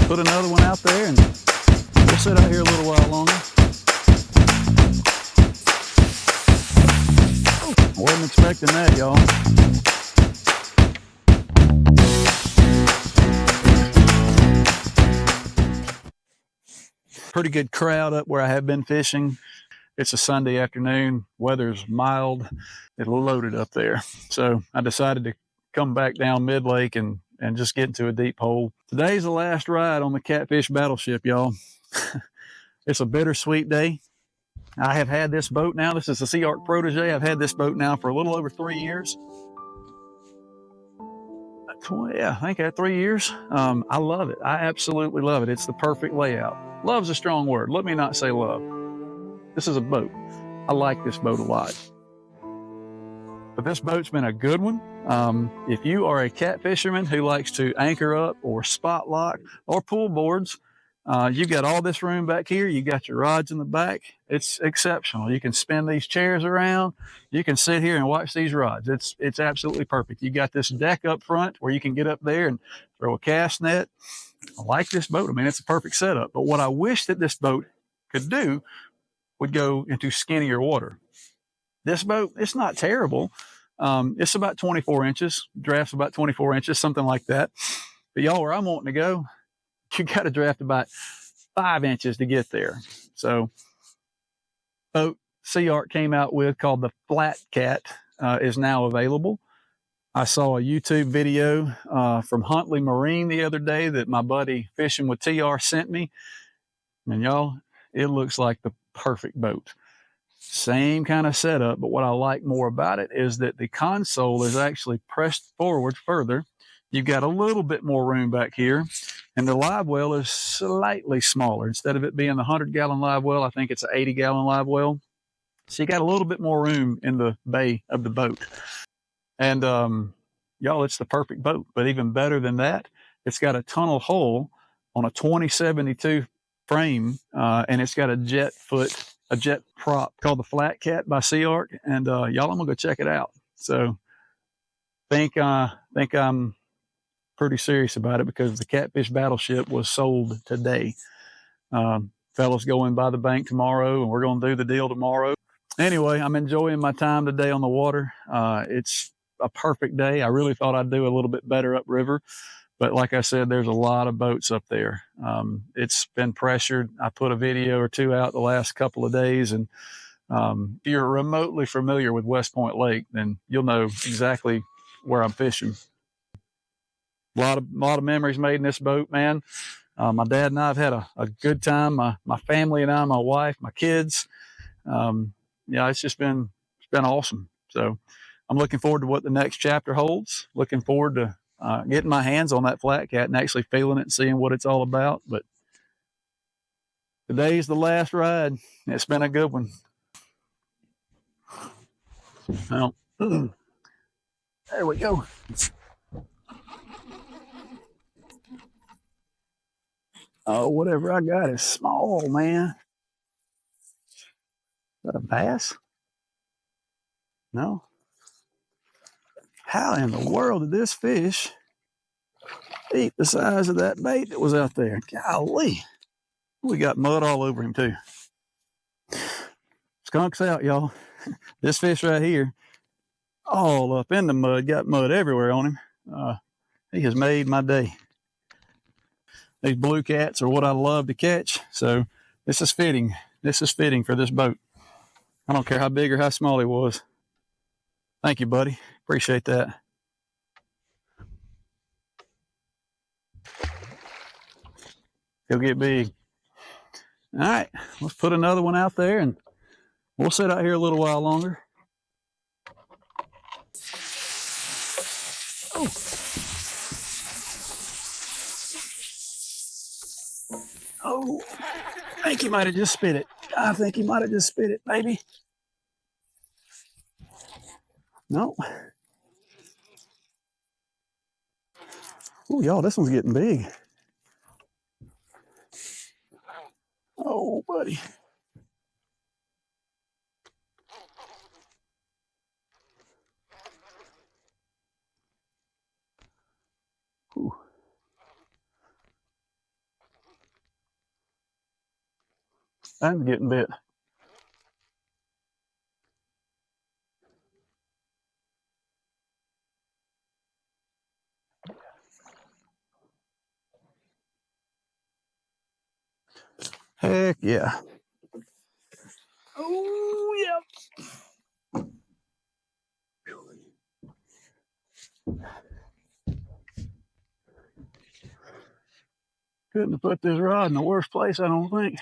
put another one out there and we'll sit out here a little while longer. Wasn't expecting that, y'all. Pretty good crowd up where I have been fishing. It's a Sunday afternoon, weather's mild, it's loaded up there. So I decided to come back down mid-lake and just get into a deep hole. Today's the last ride on the Catfish Battleship, y'all. It's a bittersweet day. I have had this boat now. This is the SeaArk Protege. I've had this boat now for a little over 3 years. Yeah, I think I had 3 years. I love it. I absolutely love it. It's the perfect layout. Love's a strong word. Let me not say love. This is a boat. I like this boat a lot. But this boat's been a good one. If you are a cat fisherman who likes to anchor up or spot lock or pull boards, you've got all this room back here. You got your rods in the back. It's exceptional. You can spin these chairs around. You can sit here and watch these rods. It's absolutely perfect. You got this deck up front where you can get up there and throw a cast net. I like this boat. I mean, it's a perfect setup. But what I wish that this boat could do would go into skinnier water. This boat, it's not terrible. It's about 24 inches. Draft's about 24 inches, something like that. But y'all, where I'm wanting to go, you got to draft about 5 inches to get there. So, boat SeaArk came out with called the FlatCat is now available. I saw a YouTube video from Huntley Marine the other day that my buddy Fishing with TR sent me. And y'all, it looks like the perfect boat. Same kind of setup, but what I like more about it is that the console is actually pressed forward further. You've got a little bit more room back here, and the live well is slightly smaller. Instead of it being the 100-gallon live well, I think it's an 80-gallon live well. So you got a little bit more room in the bay of the boat. And y'all, it's the perfect boat. But even better than that, it's got a tunnel hull on a 2072 frame, and it's got a jet prop called the FlatCat by SeaArk. And y'all, I'm gonna go check it out. So think I'm pretty serious about it because the Catfish Battleship was sold today. Fellas going by the bank tomorrow, and we're gonna do the deal tomorrow. Anyway, I'm enjoying my time today on the water. It's a perfect day. I really thought I'd do a little bit better upriver, but like I said, there's a lot of boats up there. It's been pressured. I put a video or two out the last couple of days, and if you're remotely familiar with West Point Lake, then you'll know exactly where I'm fishing. A lot of memories made in this boat, man. My dad and I have had a good time. My family and I, my wife, my kids. Yeah, it's been awesome. So I'm looking forward to what the next chapter holds. Looking forward to getting my hands on that FlatCat and actually feeling it and seeing what it's all about. But today's the last ride. It's been a good one. Well, there we go. Oh, whatever I got is small, man. Is that a bass? No. How in the world did this fish eat the size of that bait that was out there? Golly. We got mud all over him too. Skunk's out, y'all. This fish right here, all up in the mud, got mud everywhere on him. He has made my day. These blue cats are what I love to catch, so this is fitting. This is fitting for this boat. I don't care how big or how small he was. Thank you, buddy. Appreciate that. He'll get big. All right, let's put another one out there and we'll sit out here a little while longer. Oh. Oh, I think he might have just spit it. I think he might have just spit it, maybe. No. Oh, y'all, this one's getting big. Oh, buddy. Ooh. I'm getting bit. Heck yeah. Oh, yep. Couldn't have put this rod in the worst place, I don't think.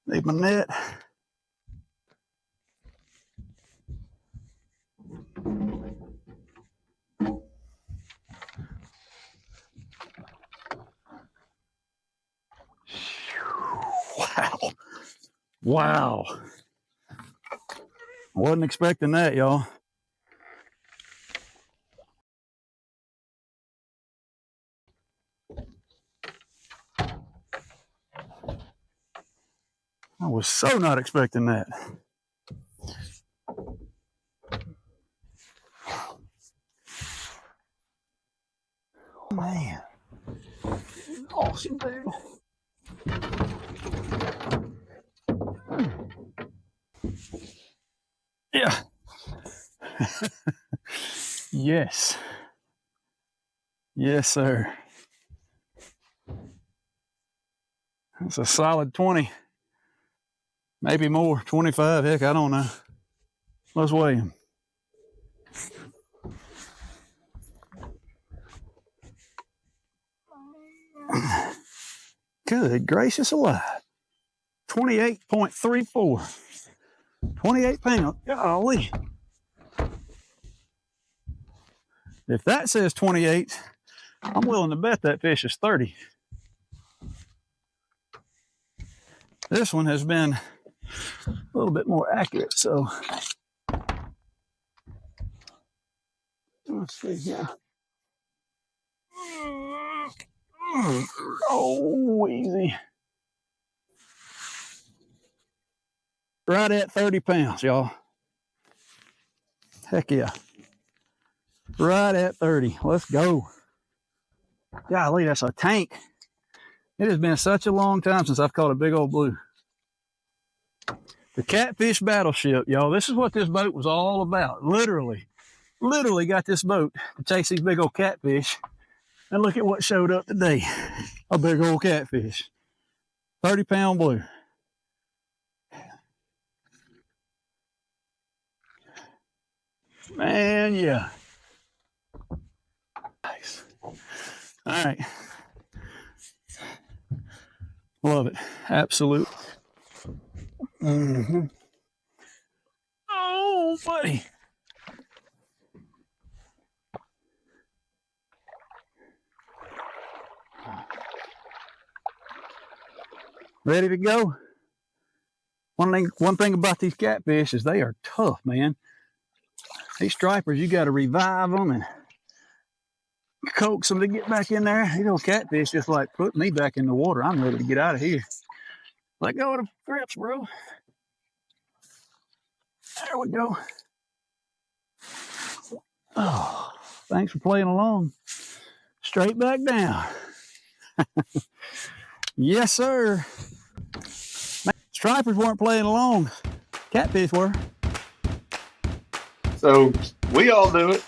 Need my net. Wow. Wow. Wasn't expecting that, y'all. I was so not expecting that. Man. Awesome, dude. Yeah. Yes. Yes, sir. That's a solid 20. Maybe more. 25. Heck, I don't know. Let's weigh him. Good gracious alive. 28.34. 28 pounds. Golly. If that says 28, I'm willing to bet that fish is 30. This one has been a little bit more accurate, so let's see here. Oh, easy. Right at 30 pounds, y'all. Heck yeah. Right at 30. Let's go. Golly, that's a tank. It has been such a long time since I've caught a big old blue. The Catfish Battleship, y'all. This is what this boat was all about. Literally got this boat to chase these big old catfish. And look at what showed up today. A big old catfish. 30-pound blue. Man, yeah. Nice. All right. Love it. Absolute. Mm-hmm. Oh, buddy. Ready to go? One thing about these catfish is they are tough, man. These stripers, you got to revive them and coax them to get back in there. These little catfish just like put me back in the water. I'm ready to get out of here. Let go of the grips, bro. There we go. Oh, thanks for playing along. Straight back down. Yes, sir. Man, stripers weren't playing along. Catfish were. So we all do it.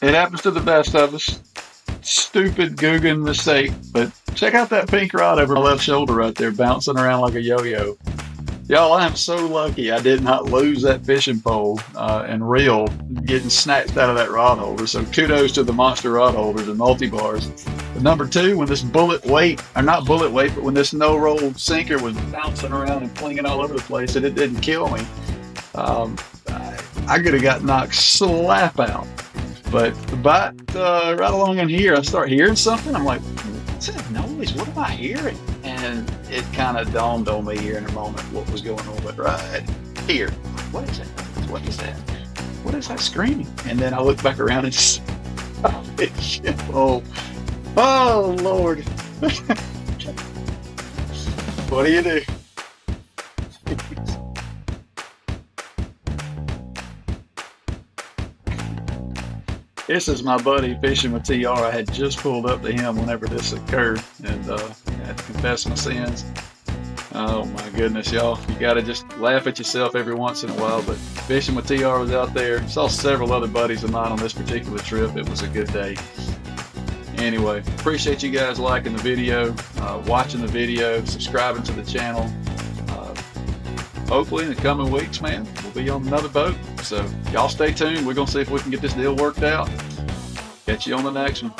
It happens to the best of us. Stupid Guggen mistake. But check out that pink rod over my left shoulder right there, bouncing around like a yo-yo. Y'all, I am so lucky I did not lose that fishing pole and reel getting snatched out of that rod holder. So kudos to the monster rod holders and multi-bars. But number two, when this bullet weight, or not bullet weight, but when this no-roll sinker was bouncing around and flinging all over the place and it didn't kill me, I could have got knocked slap out. But about right along in here, I start hearing something. I'm like, what's that noise? What am I hearing? And it kind of dawned on me here in a moment what was going on. But right here, what is that? What is that? What is that screaming? And then I look back around and just, oh Lord. What do you do? This is my buddy fishing with TR. I had just pulled up to him whenever this occurred, and I had to confess my sins. Oh my goodness, y'all. You gotta just laugh at yourself every once in a while, but fishing with TR was out there. Saw several other buddies of mine on this particular trip. It was a good day. Anyway, appreciate you guys liking the video, watching the video, subscribing to the channel. Hopefully in the coming weeks, man, we'll be on another boat. So y'all stay tuned. We're gonna see if we can get this deal worked out. Catch you on the next one.